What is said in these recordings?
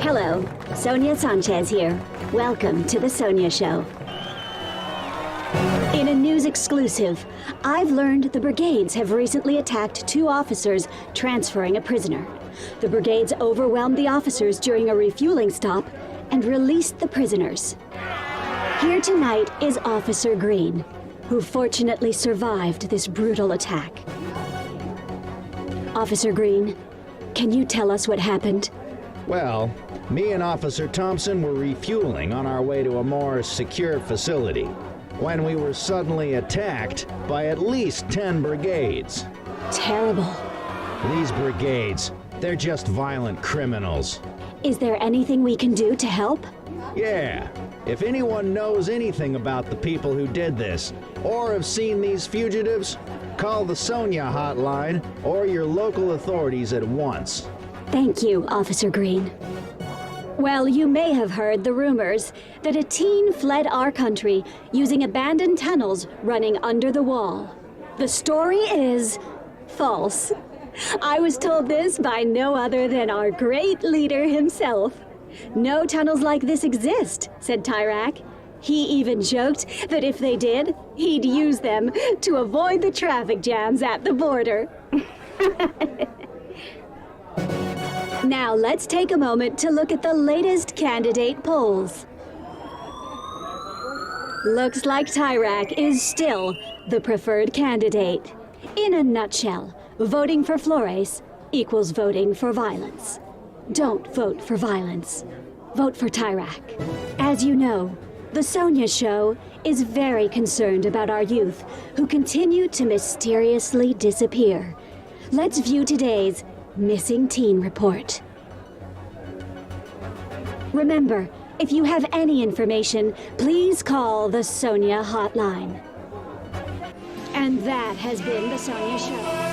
Hello, Sonia Sanchez here. Welcome to the Sonia Show. In a news exclusive, I've learned the brigades have recently attacked 2 officers transferring a prisoner. The brigades overwhelmed the officers during a refueling stop and released the prisoners. Here tonight is Officer Green, who fortunately survived this brutal attack. Officer Green, can you tell us what happened? Well, me and Officer Thompson were refueling on our way to a more secure facility when we were suddenly attacked by at least 10 brigades. Terrible. These brigades, they're just violent criminals. Is there anything we can do to help? Yeah, if anyone knows anything about the people who did this, or have seen these fugitives, call the Sonia hotline or your local authorities at once. Thank you, Officer Green. Well, you may have heard the rumors that a teen fled our country using abandoned tunnels running under the wall. The story is false. I was told this by no other than our great leader himself. No tunnels like this exist, said Tyrak. He even joked that if they did, he'd use them to avoid the traffic jams at the border. Now let's take a moment to look at the latest candidate polls. Looks like Tyrak is still the preferred candidate. In a nutshell, voting for Flores equals voting for violence. Don't vote for violence. Vote for Tyrak. As you know, the Sonia Show is very concerned about our youth who continue to mysteriously disappear. Let's view today's Missing Teen Report. Remember, if you have any information, please call the Sonia hotline. And that has been the Sonia Show.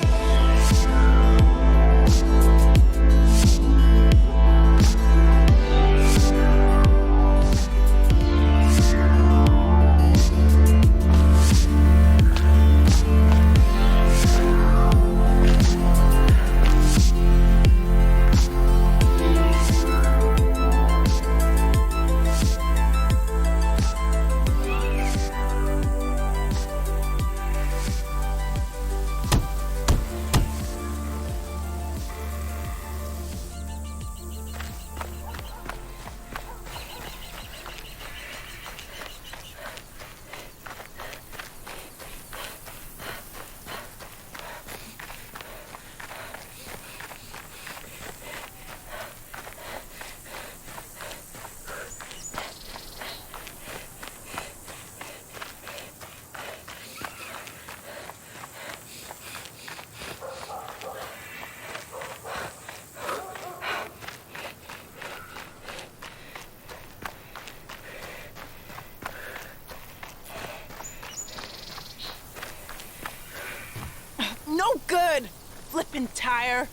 No good! Flippin' tire.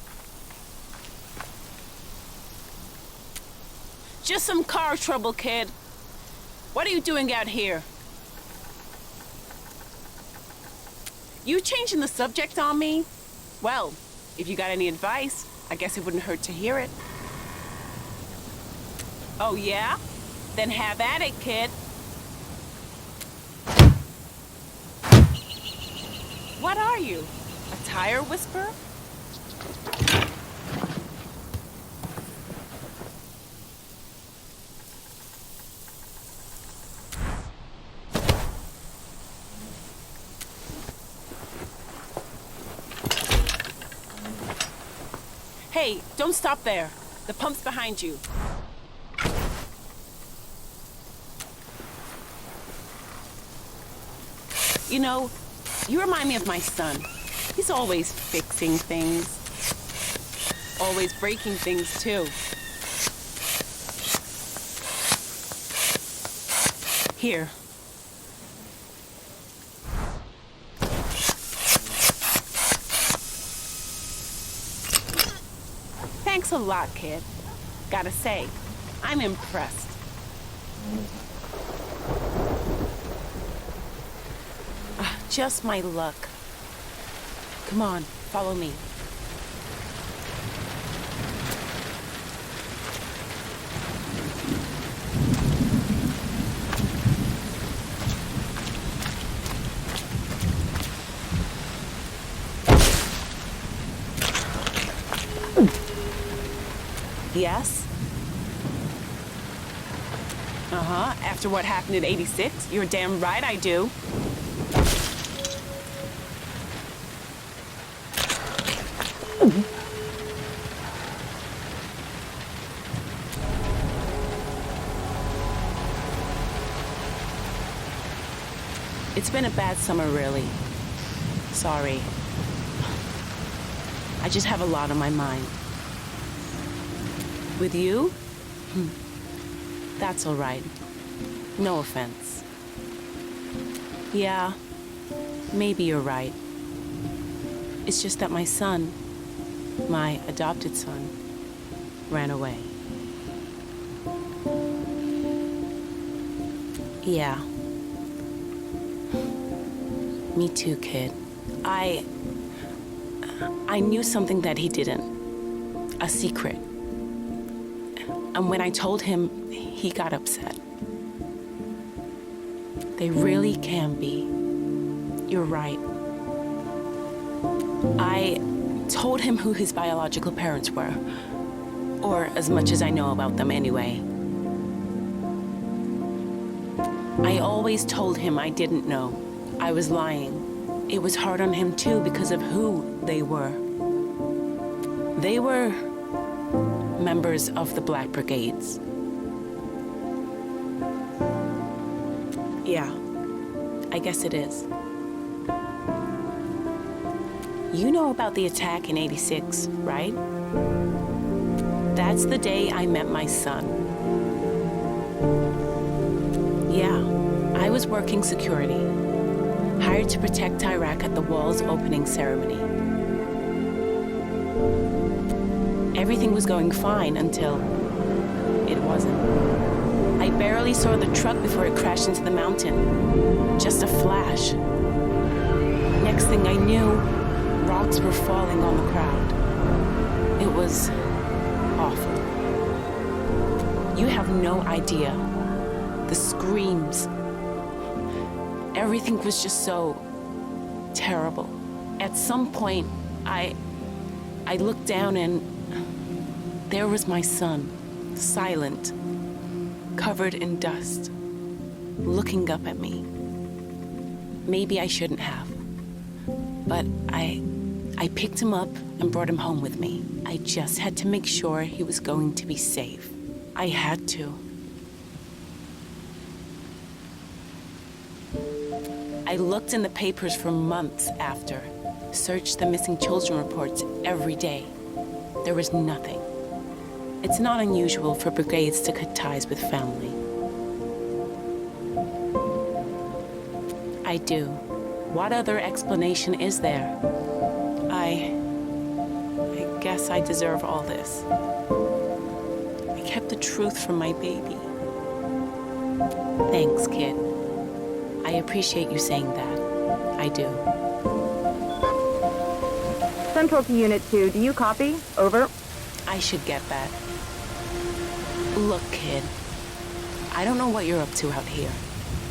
Just some car trouble, kid. What are you doing out here? You changing the subject on me? Well, if you got any advice, I guess it wouldn't hurt to hear it. Oh, yeah? Then have at it, kid. What are you? A tire whisperer? Hey, don't stop there. The pump's behind you. You know, you remind me of my son. He's always fixing things. Always breaking things, too. Here. Thanks a lot, kid. Gotta say, I'm impressed. Just my luck. Come on, follow me. Yes? Uh-huh. After what happened in '86? You're damn right I do. It's been a bad summer, really. Sorry. I just have a lot on my mind. With you? That's all right. No offense. Yeah, maybe you're right. It's just that my son, my adopted son, ran away. Yeah. Me too, kid. I knew something that he didn't. A secret. And when I told him, he got upset. They really can be. You're right. I told him who his biological parents were. Or as much as I know about them anyway. I always told him I didn't know. I was lying. It was hard on him too because of who they were. They were members of the Black Brigades. Yeah, I guess it is. You know about the attack in '86, right? That's the day I met my son. Yeah, I was working security, hired to protect Iraq at the wall's opening ceremony. Everything was going fine until it wasn't. I barely saw the truck before it crashed into the mountain. Just a flash. Next thing I knew, rocks were falling on the crowd. It was awful. You have no idea. The screams. Everything was just so terrible. At some point, I looked down and there was my son, silent, covered in dust, looking up at me. Maybe I shouldn't have, but I picked him up and brought him home with me. I just had to make sure he was going to be safe. I had to. I looked in the papers for months after, searched the missing children reports every day. There was nothing. It's not unusual for brigades to cut ties with family. I do. What other explanation is there? I guess I deserve all this. I kept the truth from my baby. Thanks, kid. I appreciate you saying that. I do. Central to Unit 2. Do you copy? Over. I should get that. Look, kid. I don't know what you're up to out here.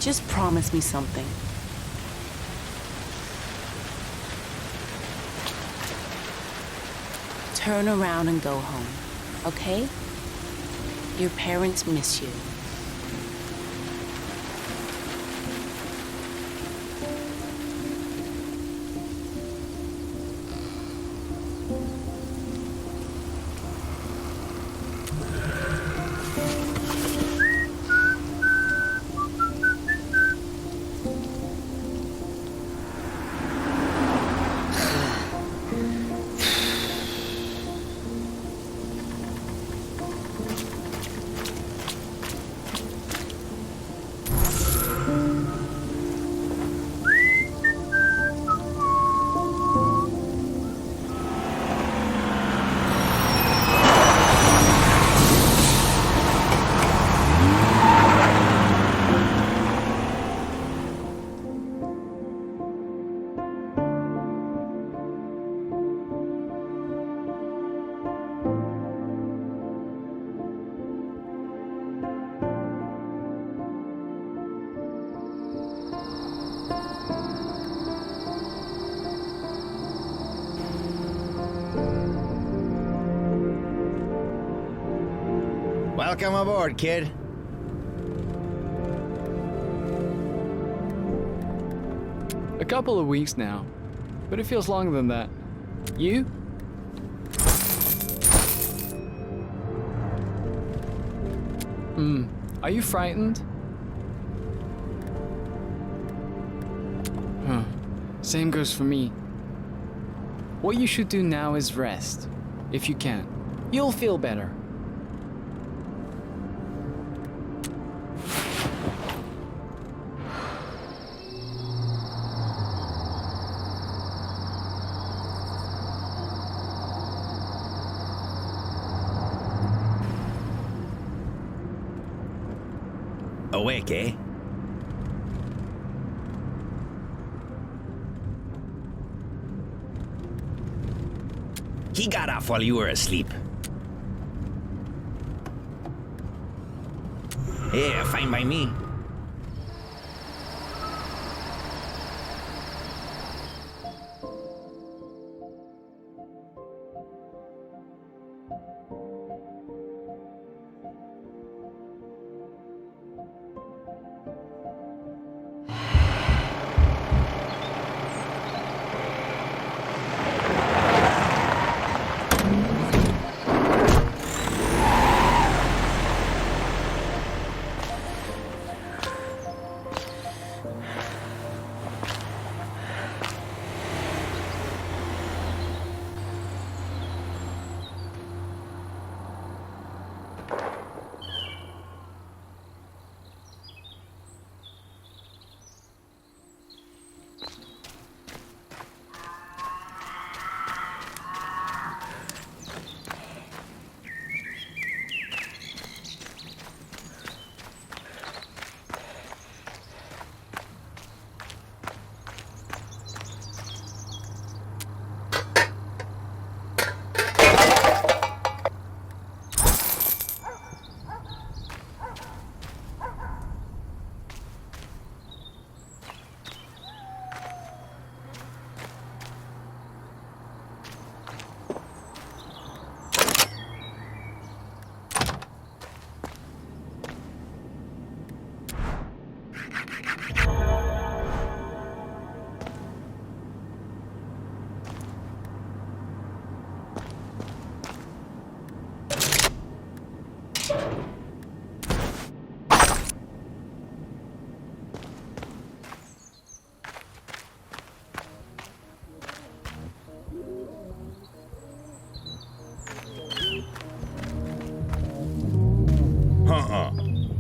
Just promise me something. Turn around and go home, okay? Your parents miss you. Welcome aboard, kid. A couple of weeks now, but it feels longer than that. You? Are you frightened? Huh. Same goes for me. What you should do now is rest, if you can. You'll feel better. Awake, eh? He got off while you were asleep. Yeah, fine by me.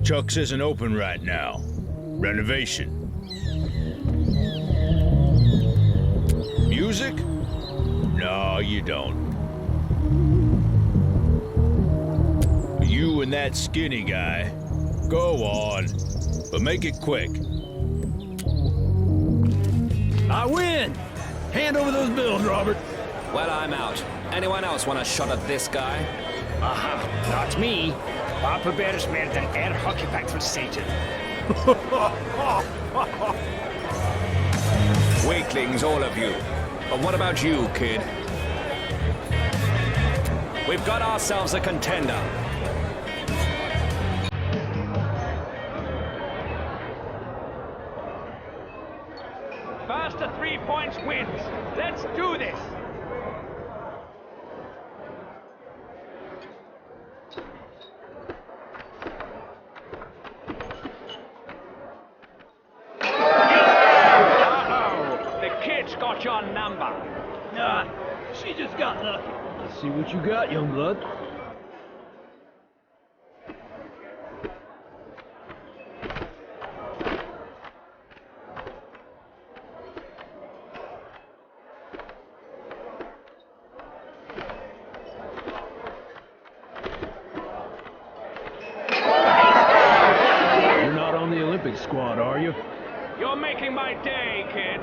Chuck's isn't open right now. Renovation. Music? No, you don't. You and that skinny guy. Go on, but make it quick. I win! Hand over those bills, Robert. Well, I'm out. Anyone else want a shot at this guy? Aha, not me. Papa Bear's mer den hockeyback for Satan. Weaklings, all of you. But what about you, kid? We've got ourselves a contender. First to 3 points wins. Let's do this. Got your number. Nah, she just got lucky. Let's see what you got, young blood. You're not on the Olympic squad, are you? You're making my day, kid.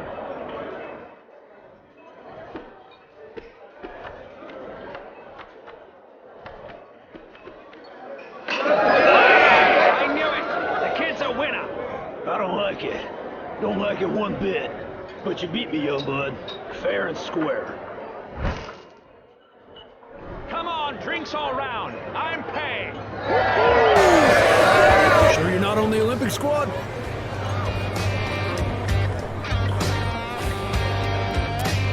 Don't like it one bit. But you beat me, young bud. Fair and square. Come on, Drinks all round. I'm paying. Sure you're not on the Olympic squad?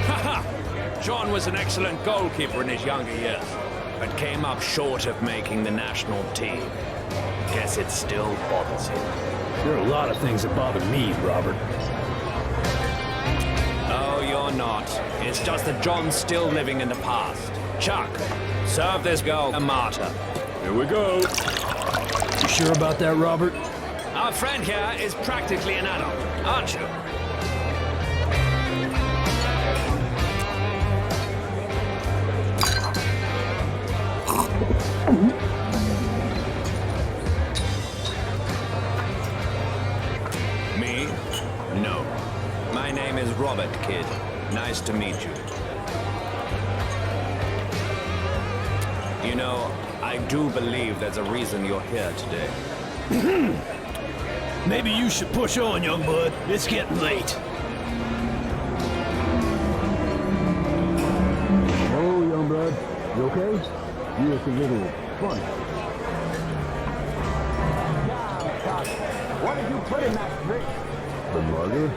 Haha! John was an excellent goalkeeper in his younger years, but came up short of making the national team. Guess it still bothers him. There are a lot of things that bother me, Robert. Oh, you're not. It's just that John's still living in the past. Chuck, serve this girl a martyr. Here we go. You sure about that, Robert? Our friend here is practically an adult, aren't you? Me? No. My name is Robert, kid. Nice to meet you. You know, I do believe there's a reason you're here today. Maybe you should push on, young bud. It's getting late. Oh, young bud. You okay? You look a little funny. What did you put in that drink? The mother?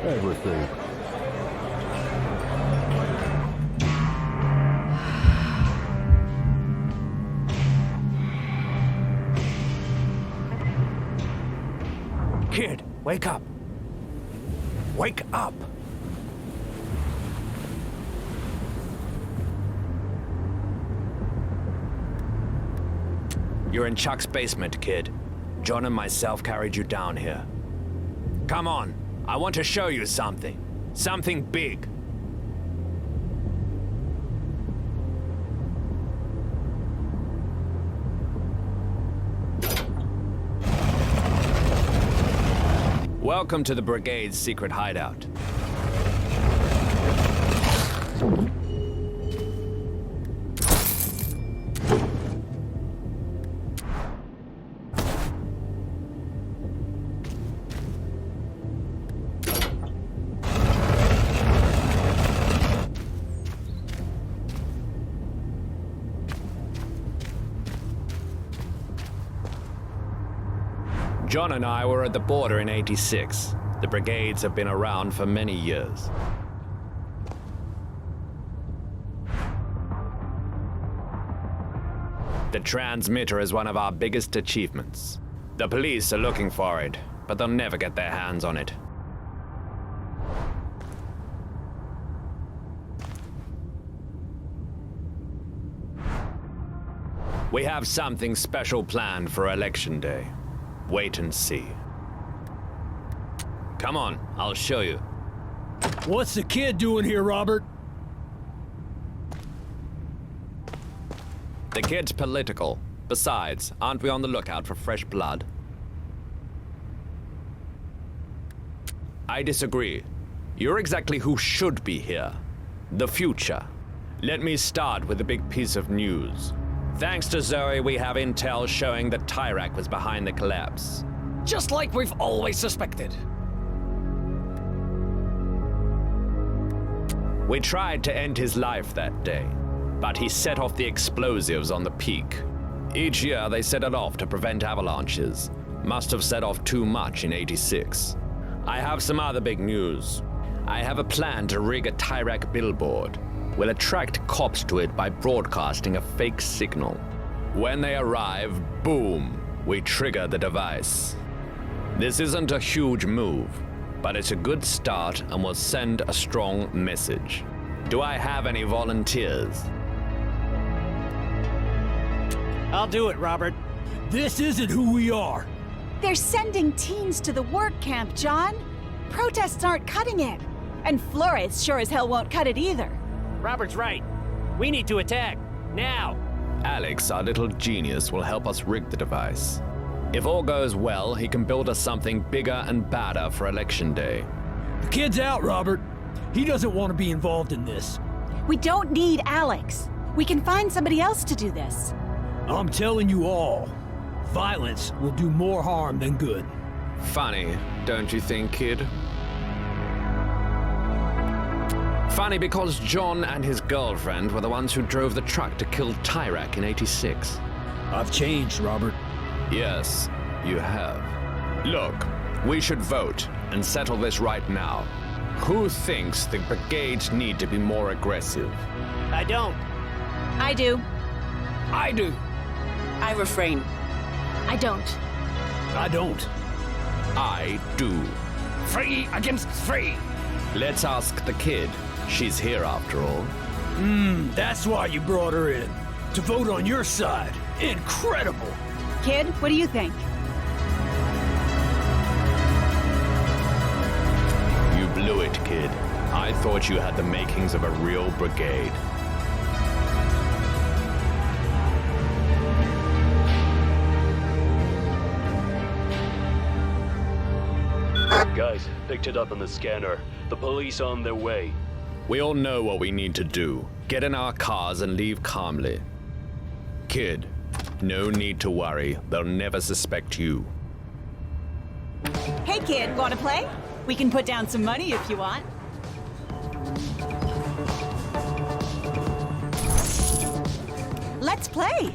Everything. Kid, wake up. Wake up. You're in Chuck's basement, kid. John and myself carried you down here. Come on, I want to show you something. Something big. Welcome to the Brigade's secret hideout. John and I were at the border in '86. The Brigades have been around for many years. The transmitter is one of our biggest achievements. The police are looking for it, but they'll never get their hands on it. We have something special planned for Election Day. Wait and see. Come on, I'll show you. What's the kid doing here, Robert? The kid's political. Besides, aren't we on the lookout for fresh blood? I disagree. You're exactly who should be here. The future. Let me start with a big piece of news. Thanks to Zoe, we have intel showing that Tyrak was behind the collapse. Just like we've always suspected. We tried to end his life that day, but he set off the explosives on the peak. Each year they set it off to prevent avalanches. Must have set off too much in '86. I have some other big news. I have a plan to rig a Tyrak billboard. We'll attract cops to it by broadcasting a fake signal. When they arrive, boom, we trigger the device. This isn't a huge move, but it's a good start and will send a strong message. Do I have any volunteers? I'll do it, Robert. This isn't who we are. They're sending teens to the work camp, John. Protests aren't cutting it. And Flores sure as hell won't cut it either. Robert's right. We need to attack. Now. Alex, our little genius, will help us rig the device. If all goes well, he can build us something bigger and badder for Election Day. The kid's out, Robert. He doesn't want to be involved in this. We don't need Alex. We can find somebody else to do this. I'm telling you all, violence will do more harm than good. Funny, don't you think, kid? Funny because John and his girlfriend were the ones who drove the truck to kill Tyrak in 86. I've changed, Robert. Yes, you have. Look, we should vote and settle this right now. Who thinks the brigades need to be more aggressive? I don't. I do. I do. I refrain. I don't. I don't. I do. Free against free. Let's ask the kid. She's here after all. That's why you brought her in. To vote on your side. Incredible. Kid, what do you think? You blew it, kid. I thought you had the makings of a real brigade. Guys, picked it up on the scanner. The police on their way. We all know what we need to do. Get in our cars and leave calmly. Kid, no need to worry. They'll never suspect you. Hey kid, wanna play? We can put down some money if you want. Let's play!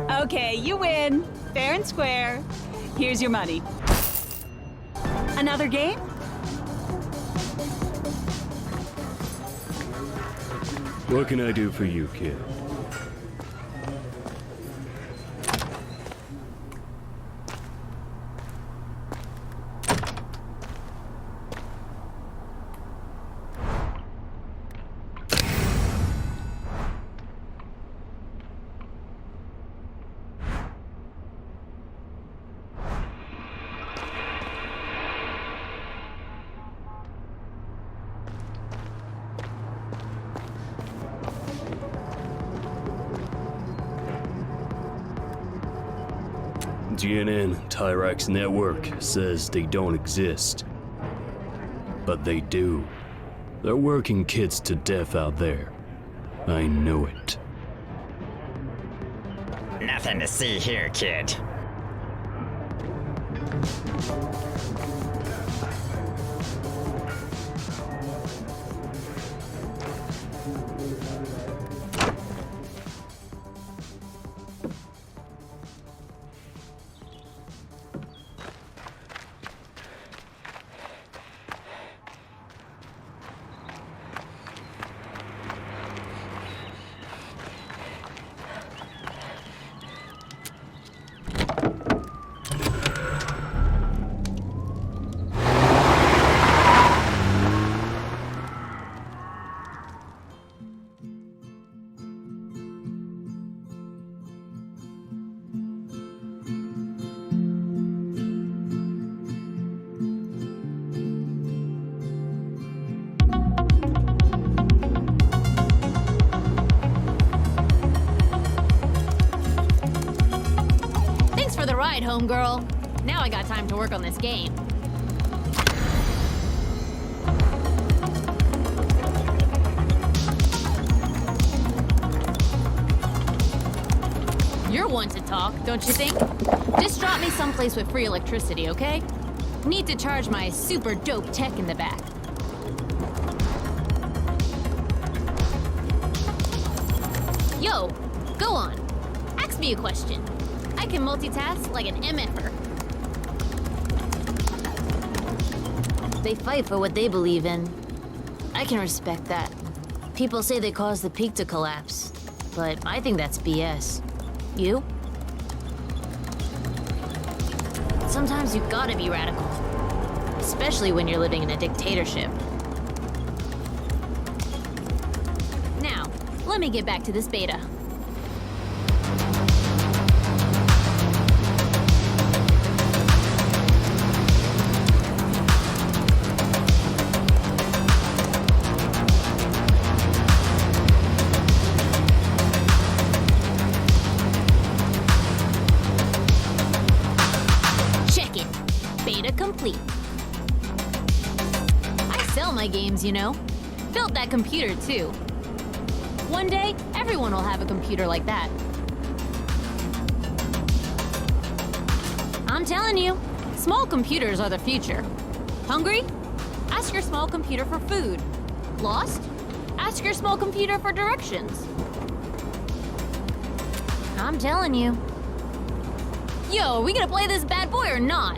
Okay, you win. Fair and square. Here's your money. Another game? What can I do for you, kid? GNN, Tyrak's network, says they don't exist. But they do. They're working kids to death out there. I know it. Nothing to see here, kid. Right, homegirl. Now I got time to work on this game. You're one to talk, don't you think? Just drop me someplace with free electricity, okay? Need to charge my super dope tech in the back. Yo, go on. Ask me a question. I can multitask like an MFer. They fight for what they believe in. I can respect that. People say they caused the peak to collapse, but I think that's BS. You? Sometimes you gotta be radical, especially when you're living in a dictatorship. Let me get back to this beta. Check it. Beta complete. I sell my games, you know. Built that computer, too. One day, everyone will have a computer like that. I'm telling you, small computers are the future. Hungry? Ask your small computer for food. Lost? Ask your small computer for directions. I'm telling you. Yo, are we gonna play this bad boy or not?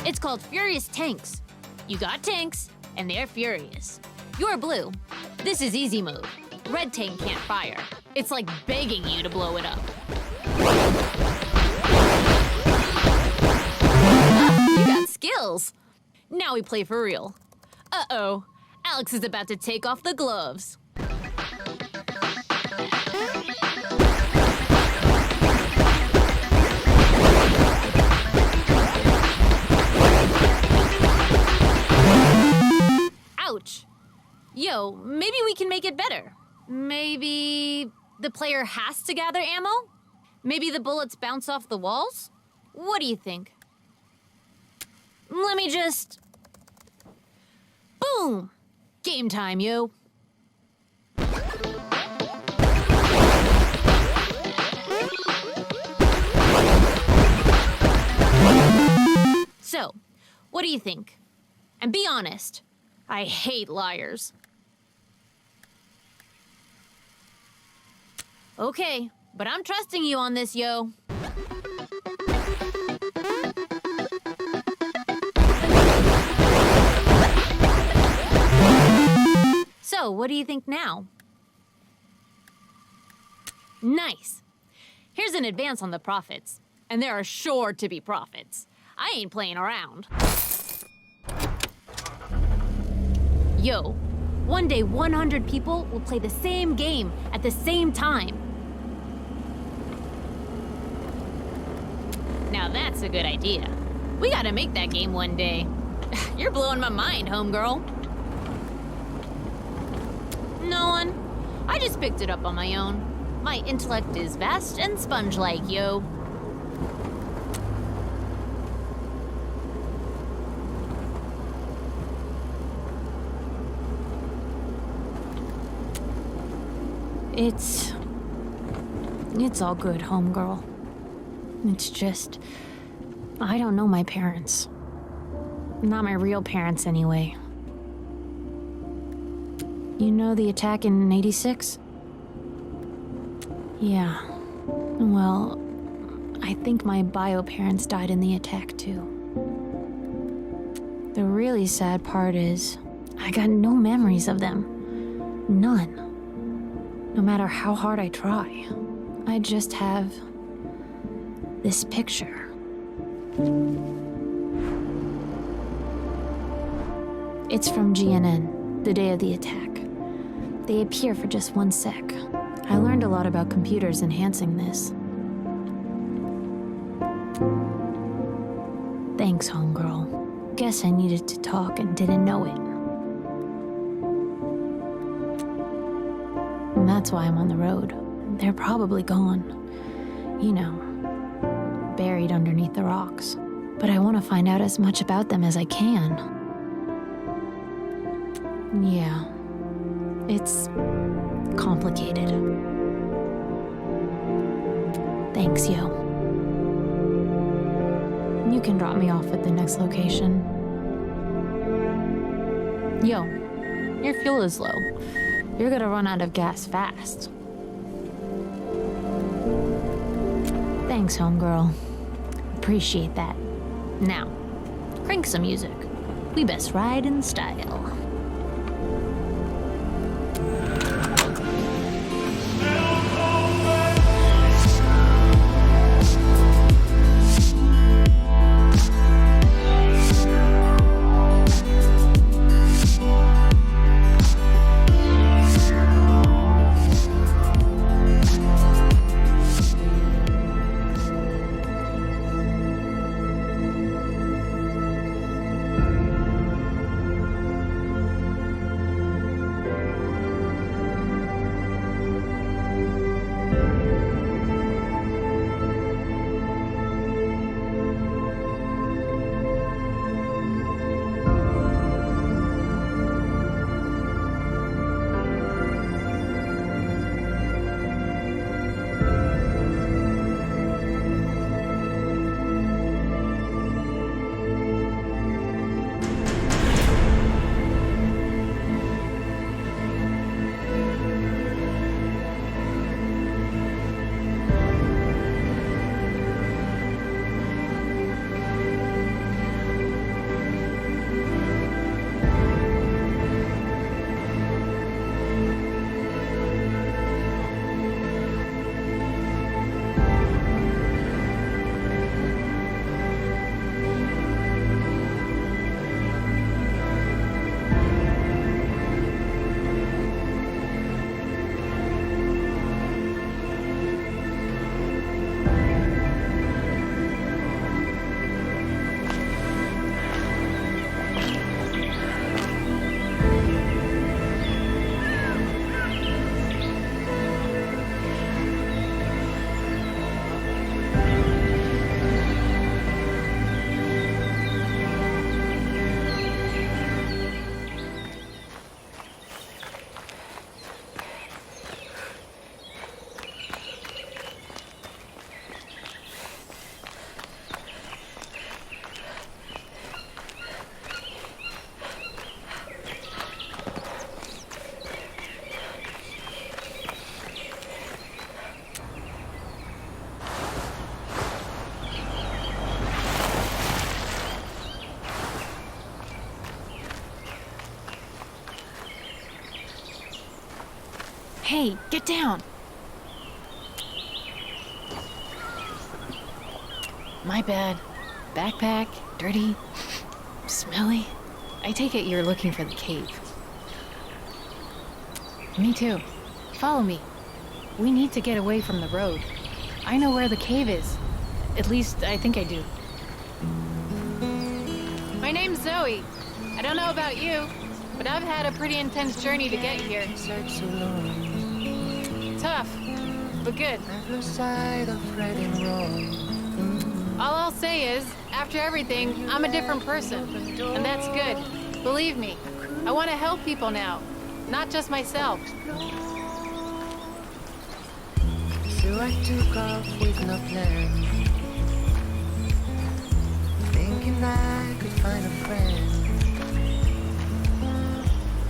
It's called Furious Tanks. You got tanks, and they're furious. You're blue. This is easy mode. Red tank can't fire. It's like begging you to blow it up. You got skills. Now we play for real. Uh-oh. Alex is about to take off the gloves. Ouch. Yo, maybe we can make it better. Maybe the player has to gather ammo? Maybe the bullets bounce off the walls? What do you think? Let me just... Boom! Game time, yo. So, what do you think? And be honest. I hate liars. Okay, but I'm trusting you on this, yo. So, what do you think now? Nice. Here's an advance on the profits. And there are sure to be profits. I ain't playing around. Yo, one day 100 people will play the same game at the same time. Now that's a good idea. We gotta make that game one day. You're blowing my mind, homegirl. No one. I just picked it up on my own. My intellect is vast and sponge-like, yo. It's all good, homegirl. It's just, I don't know my parents. Not my real parents, anyway. You know the attack in '86? Yeah. Well, I think my bio parents died in the attack, too. The really sad part is, I got no memories of them. None. No matter how hard I try. I just have this picture. It's from GNN, the day of the attack. They appear for just 1 sec. I learned a lot about computers enhancing this. Thanks, homegirl. Guess I needed to talk and didn't know it. And that's why I'm on the road. They're probably gone. You know, buried underneath the rocks. But I want to find out as much about them as I can. Yeah, it's complicated. Thanks, yo. You can drop me off at the next location. Yo, your fuel is low. You're gonna run out of gas fast. Thanks, homegirl. Appreciate that. Now, crank some music. We best ride in style. Hey, get down. My bad. Backpack, dirty, smelly. I take it you're looking for the cave. Me too. Follow me. We need to get away from the road. I know where the cave is. At least, I think I do. My name's Zoe. I don't know about you, but I've had a pretty intense journey to get here. Tough, but good. All I'll say is, after everything, I'm a different person, and that's good. Believe me, I want to help people now, not just myself. So I took off with no plan, thinking I could find a friend,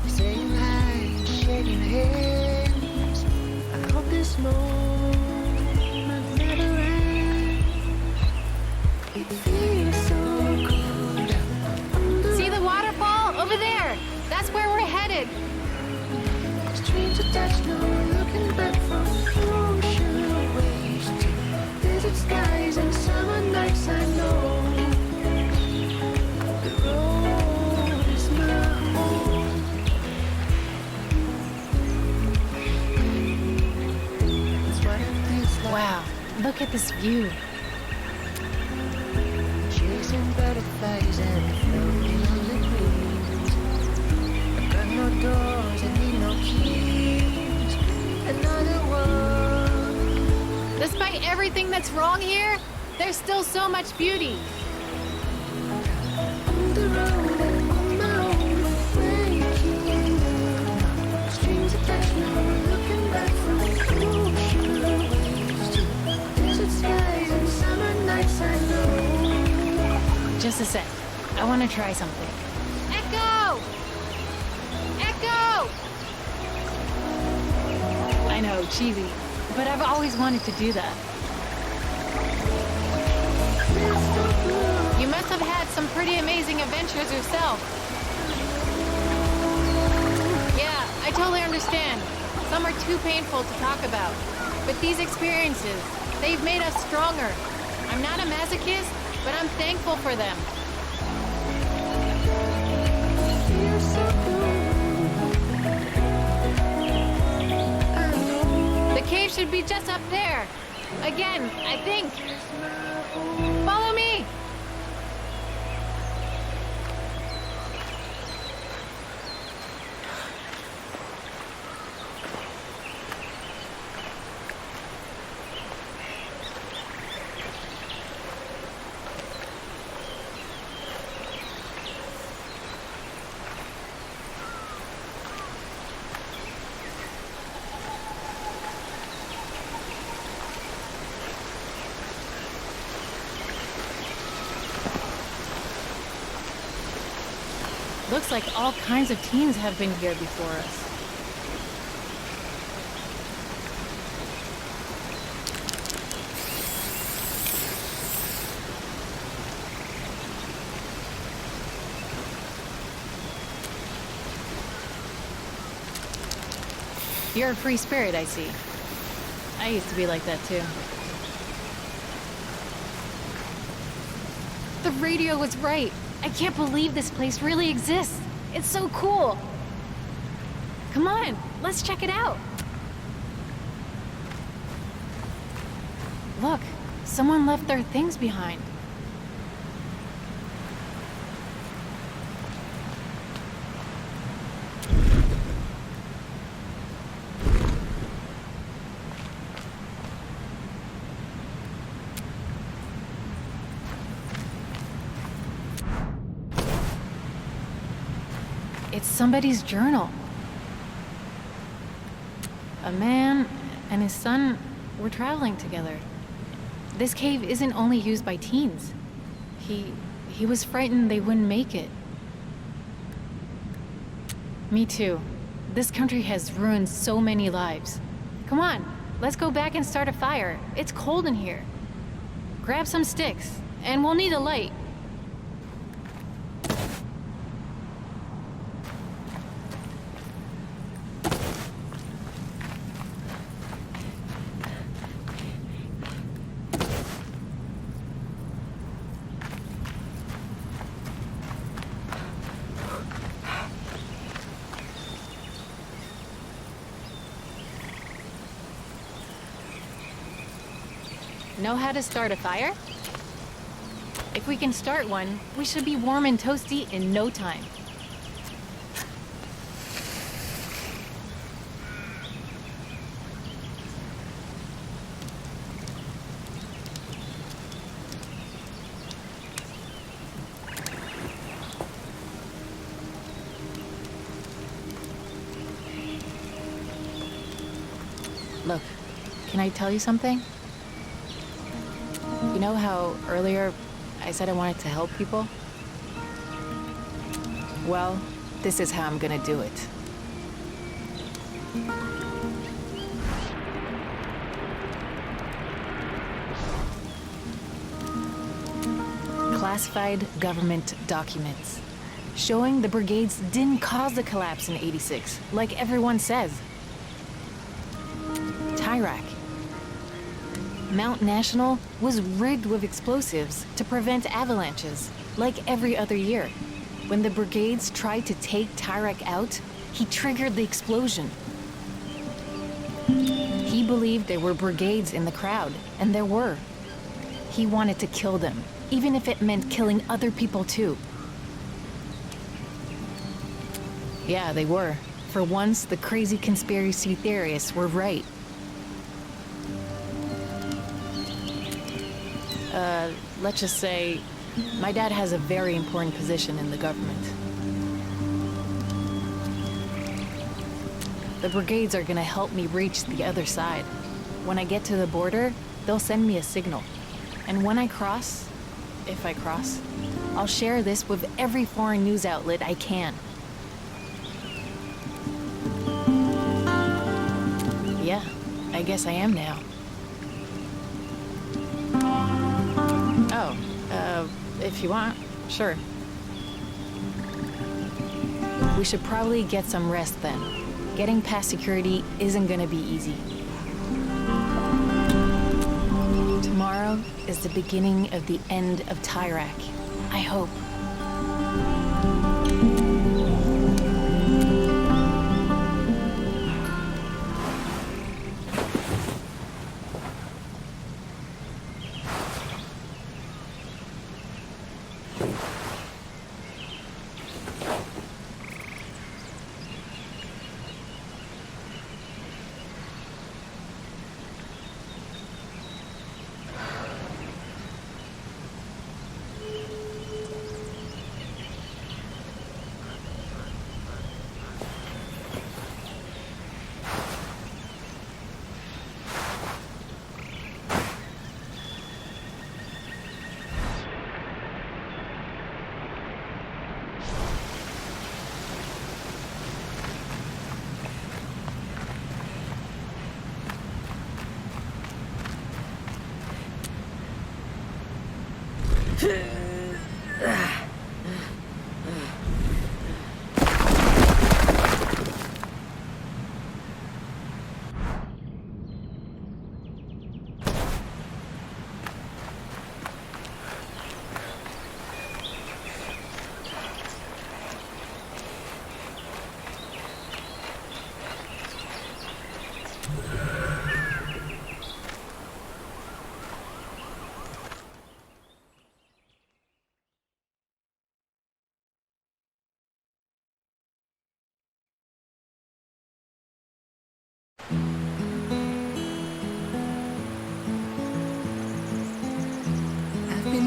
saying hi, shaking hands. I hope this moment never ends. It feels so good. See the waterfall over there? That's where we're headed. Streams attached, no looking back from ocean waves to desert skies and summer nights. I know the road is my home. That's what it feels like. Wow, look at this view. Chasing butterflies and floating on the breeze. I've got no doors, I need no keys. Another one. Despite everything that's wrong here, there's still so much beauty. On the road and on my own, waking up. Streams attached, now looking back from ocean waves to desert skies and summer nights. I know. Just a sec. I want to try something. Echo! Echo! I know, cheesy, but I've always wanted to do that. You must have had some pretty amazing adventures yourself. Yeah, I totally understand. Some are too painful to talk about. But these experiences, they've made us stronger. I'm not a masochist, but I'm thankful for them. The cave should be just up there. Again, I think. Follow me! Looks like all kinds of teens have been here before us. You're a free spirit, I see. I used to be like that too. The radio was right. I can't believe this place really exists. It's so cool. Come on, let's check it out. Look, someone left their things behind. It's somebody's journal. A man and his son were traveling together. This cave isn't only used by teens. He was frightened they wouldn't make it. Me too. This country has ruined so many lives. Come on, let's go back and start a fire. It's cold in here. Grab some sticks, and we'll need a light. Know how to start a fire? If we can start one, we should be warm and toasty in no time. Look, can I tell you something? You know how earlier I said I wanted to help people? Well, this is how I'm gonna do it. Classified government documents showing the brigades didn't cause the collapse in '86, like everyone says. Iraq. Mount National was rigged with explosives to prevent avalanches, like every other year. When the brigades tried to take Tyrek out, he triggered the explosion. He believed there were brigades in the crowd, and there were. He wanted to kill them, even if it meant killing other people too. Yeah, they were. For once, the crazy conspiracy theorists were right. Let's just say, my dad has a very important position in the government. The brigades are gonna help me reach the other side. When I get to the border, they'll send me a signal. And when I cross, if I cross, I'll share this with every foreign news outlet I can. Yeah, I guess I am now. Oh, if you want, sure. We should probably get some rest then. Getting past security isn't gonna be easy. Tomorrow is the beginning of the end of Tyrek. I hope.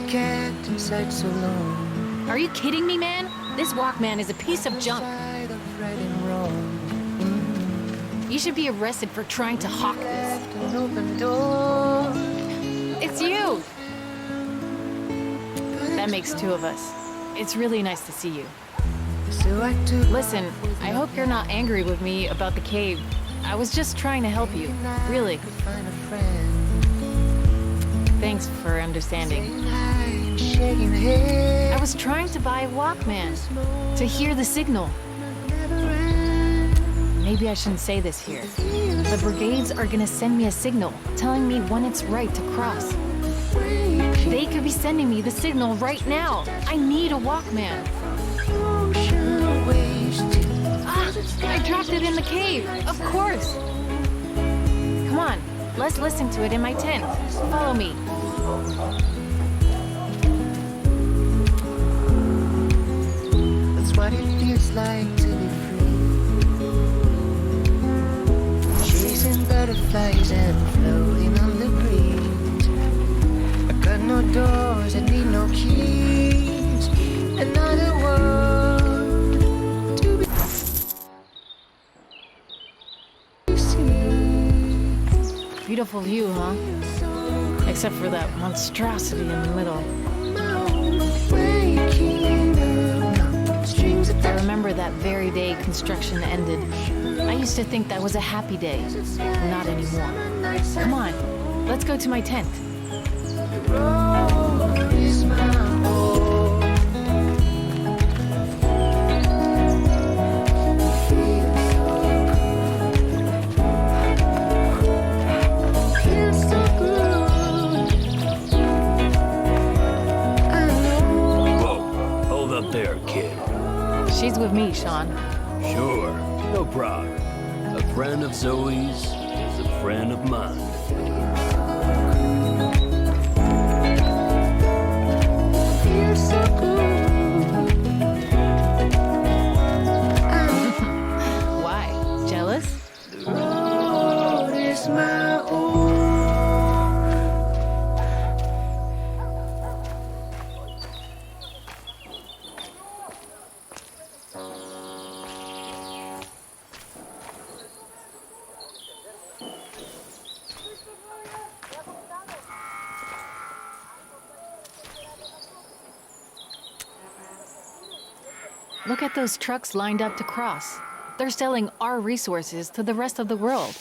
Kept inside so long. Are you kidding me, man? This Walkman is a piece of junk. You should be arrested for trying to hawk this. It's you! That makes two of us. It's really nice to see you. Listen, I hope you're not angry with me about the cave. I was just trying to help you, really. Thanks for understanding. I was trying to buy a Walkman to hear the signal. Maybe I shouldn't say this here. The brigades are gonna send me a signal telling me when it's right to cross. They could be sending me the signal right now. I need a Walkman. Ah, I dropped it in the cave, of course. Come on, Let's listen to it in my tent. Follow me. That's what it feels like to be free. Chasing butterflies and floating on the breeze. I got no doors, I need no keys. Another world to be seen. Beautiful view, huh? Except for that monstrosity in the middle. I remember that very day construction ended. I used to think that was a happy day. Not anymore. Come on, let's go to my tent. There, kid. She's with me, Sean. Sure, no problem. A friend of Zoe's is a friend of mine. Why? Jealous? The road is my own. Look at those trucks lined up to cross. They're selling our resources to the rest of the world.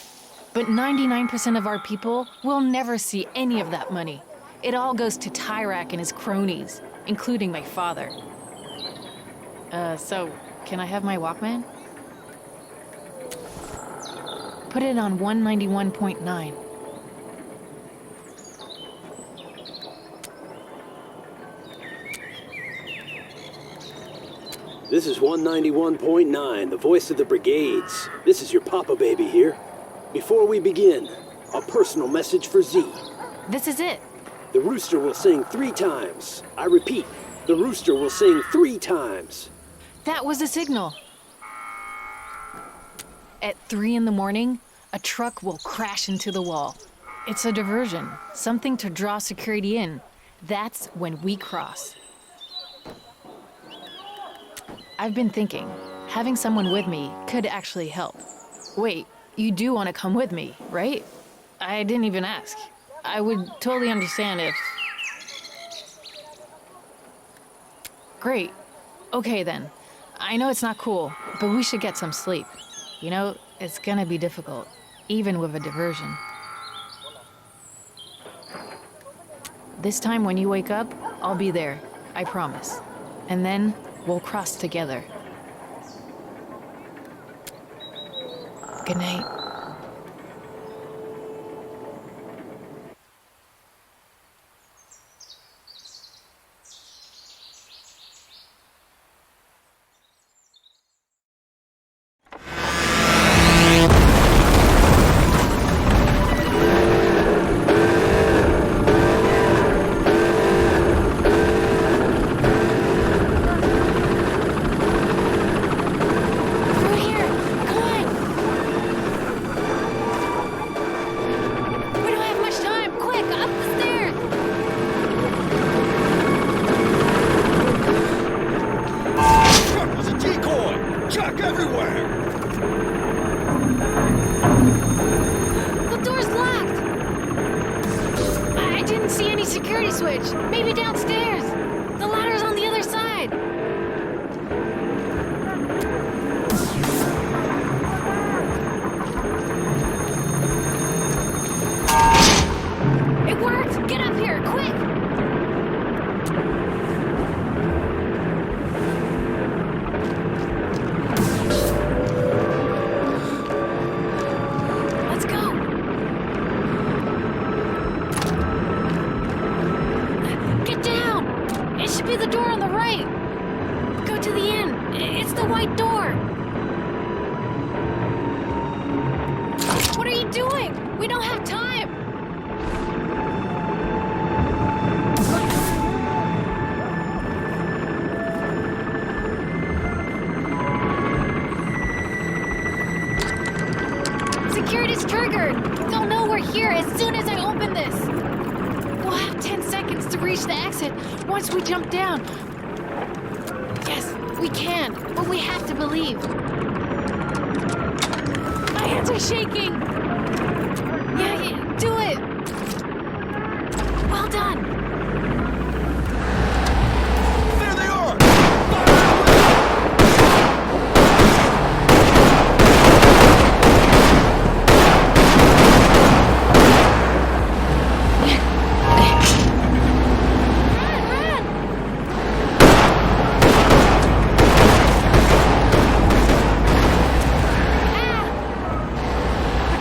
But 99% of our people will never see any of that money. It all goes to Tyrak and his cronies, including my father. So, can I have my Walkman? Put it on 191.9. This is 191.9, the voice of the brigades. This is your Papa Baby here. Before we begin, a personal message for Z. This is it. The rooster will sing 3 times. I repeat, the rooster will sing 3 times. That was a signal. At 3 in the morning, a truck will crash into the wall. It's a diversion, something to draw security in. That's when we cross. I've been thinking, having someone with me could actually help. Wait, you do want to come with me, right? I didn't even ask. I would totally understand if... Great. Okay then. I know it's not cool, but we should get some sleep. You know, it's gonna be difficult, even with a diversion. This time when you wake up, I'll be there. I promise. And then we'll cross together. Good night. Maybe downstairs. The ladder's on the other side. It worked! Get up here, quick! Let's go! Get down! It should be the door on the right. Go to the inn. It's the white door. What are you doing? We don't have time. security's triggered. They'll know we're here as soon as I open this. We'll have 10 seconds to reach the exit once we jump down. Yes, we can, but we have to believe. My hands are shaking. Yeah, do it. Well done. There they are!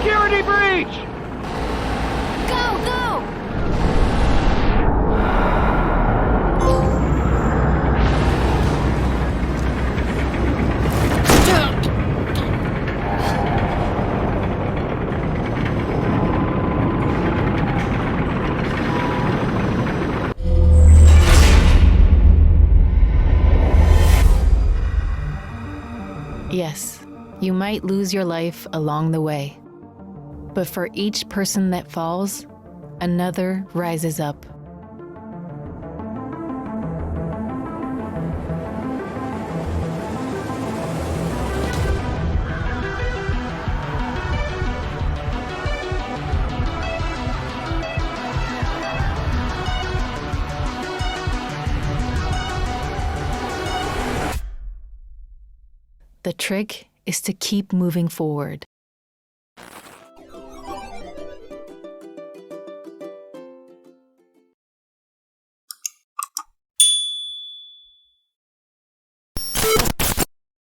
Security breach! Go, go! Yes, you might lose your life along the way. But for each person that falls, another rises up. The trick is to keep moving forward.